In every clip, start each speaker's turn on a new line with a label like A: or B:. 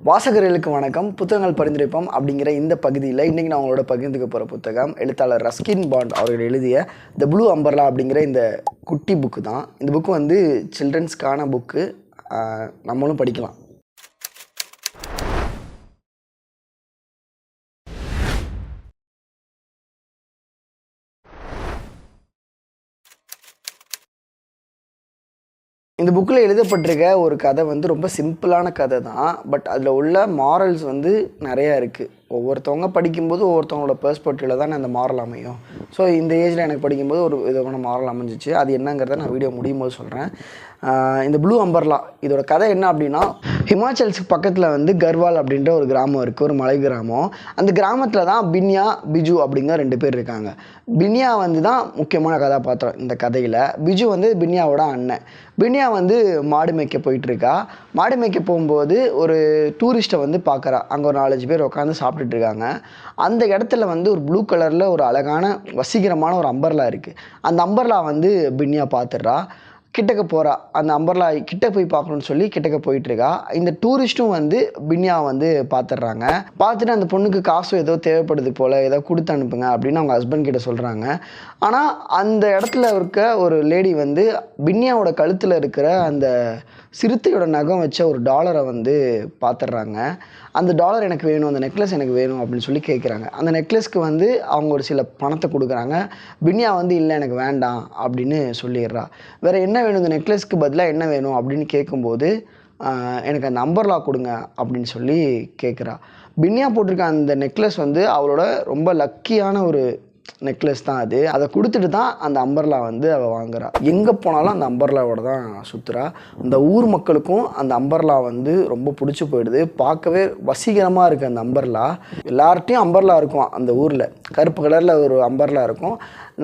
A: வாசகர்களுக்கு வணக்கம். புத்தகங்கள் பரிந்துரைப்போம் அப்படிங்கிற இந்த பகுதியில் இன்றைக்கி நான் உங்களோட பகிர்ந்துக்க போகிற புத்தகம் எழுத்தாளர் ரஸ்கின் பாண்ட் அவர்கள் எழுதிய த ப்ளூ அம்பர்லா அப்படிங்கிற இந்த குட்டி புக்கு தான். இந்த புக்கு வந்து சில்ட்ரன்ஸ்க்கான புக்கு, நம்மளும் படிக்கலாம். இந்த புக்கில் எழுதப்பட்டிருக்க ஒரு கதை வந்து ரொம்ப சிம்பிளான கதை தான். பட் அதில் உள்ள மாரல்ஸ் வந்து நிறையா இருக்குது. ஒவ்வொருத்தவங்க படிக்கும்போது ஒவ்வொருத்தவங்களோட பெர்ஸ்பெக்டிவில் தான் அந்த மாரல் அமையும். ஸோ இந்த ஏஜில் எனக்கு படிக்கும்போது ஒரு விதமான மாரல் அமைஞ்சிச்சு. அது என்னங்கிறத நான் வீடியோ முடியும் போது சொல்கிறேன். இந்த ப்ளூ அம்பர்லா இதோட கதை என்ன அப்படின்னா, ஹிமாச்சல்ஸுக்கு பக்கத்தில் வந்து கர்வால் அப்படின்ற ஒரு கிராமம் இருக்குது, ஒரு மலை கிராமம். அந்த கிராமத்தில் தான் பின்யா, பிஜு அப்படிங்கிற 2 பேர் இருக்காங்க. பின்யா வந்து தான் முக்கியமான கதாபாத்திரம் இந்த கதையில். பிஜு வந்து பின்யாவோட அண்ணன். பின்யா வந்து மாடு மேய்க்க போயிட்டுருக்கா. மாடு மேய்க்க போகும்போது ஒரு டூரிஸ்ட்டை வந்து பார்க்குறா. அங்கே ஒரு 4-5 பேர் உட்காந்து சாப்பிட்டுட்டு இருக்காங்க. அந்த இடத்துல வந்து ஒரு ப்ளூ கலரில் ஒரு அழகான வசீகரமான ஒரு அம்பர்லா இருக்குது. அந்த அம்பர்லா வந்து பின்யா பார்த்துடுறா. கிட்டக்க போகிறா. அந்த அம்பர்லா கிட்ட போய் பார்க்கணுன்னு சொல்லி கிட்டக்க போயிட்டுருக்கா. இந்த டூரிஸ்ட்டும் வந்து பின்யா வந்து பார்த்துட்றாங்க. பார்த்துட்டு அந்த பொண்ணுக்கு காசு ஏதோ தேவைப்படுது போல், ஏதோ கொடுத்து அனுப்புங்க அப்படின்னு அவங்க ஹஸ்பண்ட் கிட்ட சொல்கிறாங்க. ஆனால் அந்த இடத்துல இருக்க ஒரு லேடி வந்து பின்யாவோட கழுத்தில் இருக்கிற அந்த சிறுத்தையோட நகம் வச்ச ஒரு டாலரை வந்து பார்த்துட்றாங்க. அந்த டாலர் எனக்கு வேணும், அந்த நெக்லஸ் எனக்கு வேணும் அப்படின்னு சொல்லி கேட்குறாங்க. அந்த நெக்லஸ்க்கு வந்து அவங்க ஒரு சில பணத்தை கொடுக்குறாங்க. பின்யா வந்து இல்லை எனக்கு வேண்டாம் அப்படின்னு சொல்லிடுறா. வேறு என்ன வேணும், இந்த நெக்லஸ்க்கு பதிலாக என்ன வேணும் அப்படின்னு கேட்கும்போது, எனக்கு அந்த அம்பர்லா கொடுங்க அப்படின்னு சொல்லி கேட்குறா. பின்யா போட்டிருக்க அந்த நெக்லஸ் வந்து அவளோட ரொம்ப லக்கியான ஒரு நெக்லஸ் தான் அது. அதை கொடுத்துட்டு தான் அந்த அம்பர்லா வந்து அவள் வாங்குறா. எங்கே போனாலும் அந்த அம்பர்லாவோட தான் சுற்றுறா. அந்த ஊர் மக்களுக்கும் அந்த அம்பர்லா வந்து ரொம்ப பிடிச்சி போயிடுது. பார்க்கவே வசீகரமாக இருக்குது அந்த அம்பர்லா. எல்லார்ட்டையும் அம்பர்லா இருக்கும் அந்த ஊரில். கருப்பு கலரில் ஒரு அம்பர்லா இருக்கும்.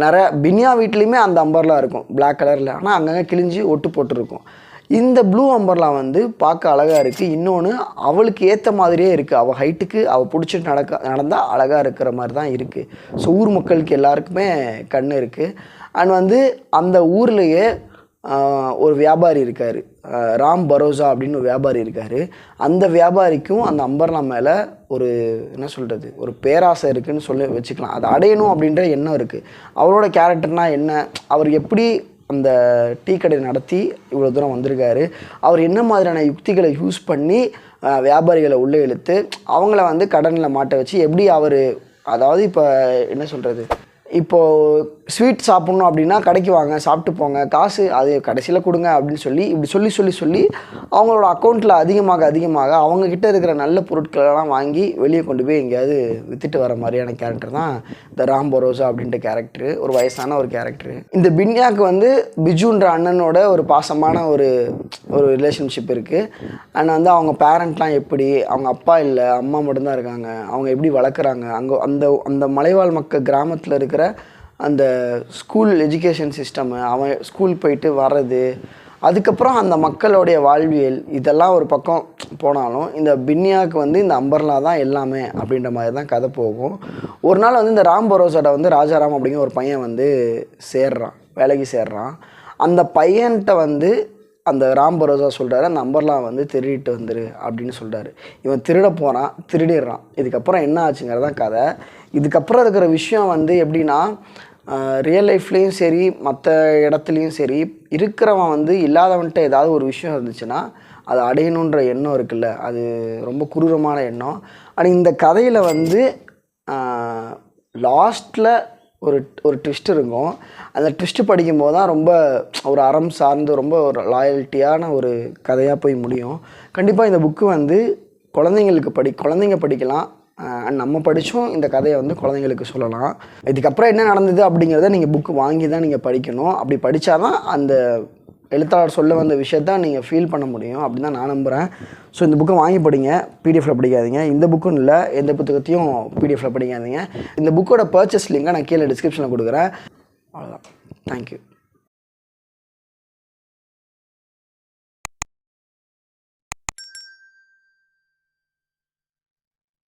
A: நிறைய பின்யா வீட்லேயுமே அந்த அம்பர்லா இருக்கும் பிளாக் கலரில். ஆனால் அங்கங்கே கிழிஞ்சி ஒட்டு போட்டுருக்கும். இந்த ப்ளூ அம்பர்லா வந்து பார்க்க அழகாக இருக்குது. இன்னொன்று அவளுக்கு ஏற்ற மாதிரியே இருக்குது. அவள் ஹைட்டுக்கு அவள் பிடிச்சிட்டு நடந்தால் அழகாக இருக்கிற மாதிரி தான் இருக்குது. ஸோ ஊர் மக்களுக்கு எல்லாருக்குமே கண் இருக்குது. அண்ட் வந்து அந்த ஊர்லேயே ஒரு வியாபாரி இருக்கார், ராம் பரோசா அப்படின்னு ஒரு வியாபாரி இருக்கார். அந்த வியாபாரிக்கும் அந்த அம்பர்லா மேலே ஒரு என்ன சொல்கிறது, ஒரு பேராசை இருக்குதுன்னு சொல்லி வச்சுக்கலாம். அதை அடையணும் அப்படின்ற எண்ணம் இருக்குது. அவரோட கேரக்டர்னால் என்ன, அவர் எப்படி அந்த டீ கடை நடத்தி இவ்வளோ தூரம் வந்திருக்காரு, அவர் என்ன மாதிரியான யுக்திகளை யூஸ் பண்ணி வியாபாரிகளை உள்ளே இழுத்து அவங்கள வந்து கடனில் மாட்ட வச்சு எப்படி அவர், அதாவது இப்போ என்ன சொல்கிறது, இப்போது ஸ்வீட் சாப்பிட்ணும் அப்படின்னா கடைக்கு வாங்க, சாப்பிட்டு போங்க, காசு அது கடைசியில் கொடுங்க அப்படின்னு சொல்லி இப்படி சொல்லி அவங்களோட அக்கௌண்ட்டில் அதிகமாக அவங்கக்கிட்ட இருக்கிற நல்ல பொருட்களெல்லாம் வாங்கி வெளியே கொண்டு போய் எங்கேயாவது விற்றுட்டு வர மாதிரியான கேரக்டர் தான் இந்த ராம் பரோசா அப்படின்ற கேரக்டரு. ஒரு வயசான ஒரு கேரக்டரு. இந்த பின்யாவுக்கு வந்து பிஜுன்ற அண்ணனோட ஒரு பாசமான ஒரு ரிலேஷன்ஷிப் இருக்குது. அண்ட் வந்து அவங்க பேரண்ட்லாம் எப்படி, அவங்க அப்பா இல்லை அம்மா மட்டும்தான் இருக்காங்க, அவங்க எப்படி வளர்க்குறாங்க, அங்கே அந்த மலைவாழ் மக்கள் கிராமத்தில் இருக்கிற அந்த ஸ்கூல் எஜுகேஷன் சிஸ்டமு, அவன் ஸ்கூல் போயிட்டு வர்றது, அதுக்கப்புறம் அந்த மக்களுடைய வாழ்வியல், இதெல்லாம் ஒரு பக்கம் போனாலும் இந்த பின்யாவுக்கு வந்து இந்த அம்பர்லா தான் எல்லாமே அப்படின்ற மாதிரி தான் கதை போகும். ஒரு நாள் வந்து இந்த ராம் பரோசாட்ட வந்து ராஜாராம் அப்படிங்கிற ஒரு பையன் வந்து வேலைக்கு சேர்றான். அந்த பையன்கிட்ட வந்து அந்த ராம் பரோசா சொல்கிறாரு, அந்த அம்பர்லா வந்து திருடிட்டு வந்துரு அப்படின்னு சொல்கிறாரு. இவன் திருட போகிறான், திருடிடுறான். இதுக்கப்புறம் என்ன ஆச்சுங்கிறதான் கதை. இதுக்கப்புறம் இருக்கிற விஷயம் வந்து எப்படின்னா, ரியல் லைஃப்லேயும் சரி மற்ற இடத்துலையும் சரி இருக்கிறவன் வந்து இல்லாதவன்கிட்ட ஏதாவது ஒரு விஷயம் இருந்துச்சுன்னா அதை அடையணுன்ற எண்ணம் இருக்குல்ல, அது ரொம்ப குரூரமான எண்ணம். ஆனால் இந்த கதையில் வந்து லாஸ்ட்டில் ஒரு ட்விஸ்ட் இருக்கும். அந்த ட்விஸ்ட்டு படிக்கும்போது தான் ரொம்ப ஒரு அறம் சார்ந்து ரொம்ப ஒரு லாயல்ட்டியான ஒரு கதையாக போய் முடியும். கண்டிப்பாக இந்த புக்கு வந்து குழந்தைங்க படிக்கலாம். நம்ம படித்தும் இந்த கதையை வந்து குழந்தைங்களுக்கு சொல்லலாம். இதுக்கப்புறம் என்ன நடந்தது அப்படிங்கிறத நீங்கள் புக்கு வாங்கி தான் நீங்கள் படிக்கணும். அப்படி படித்தா தான் அந்த எழுத்தாளர் சொல்ல வந்த விஷயத்த நீங்கள் ஃபீல் பண்ண முடியும் அப்படின்னு தான் நான் நம்புகிறேன். ஸோ இந்த புக்கை வாங்கி படிங்க, பிடிஎஃப்பில் படிக்காதீங்க. இந்த புக்குன்னு இல்லை, எந்த புத்தகத்தையும் பிடிஎஃப்பில் படிக்காதீங்க. இந்த புக்கோட பர்ச்சேஸ் லிங்கை நான் கீழே டிஸ்கிரிப்ஷனில் கொடுக்குறேன். அவ்வளோதான். தேங்க்யூ.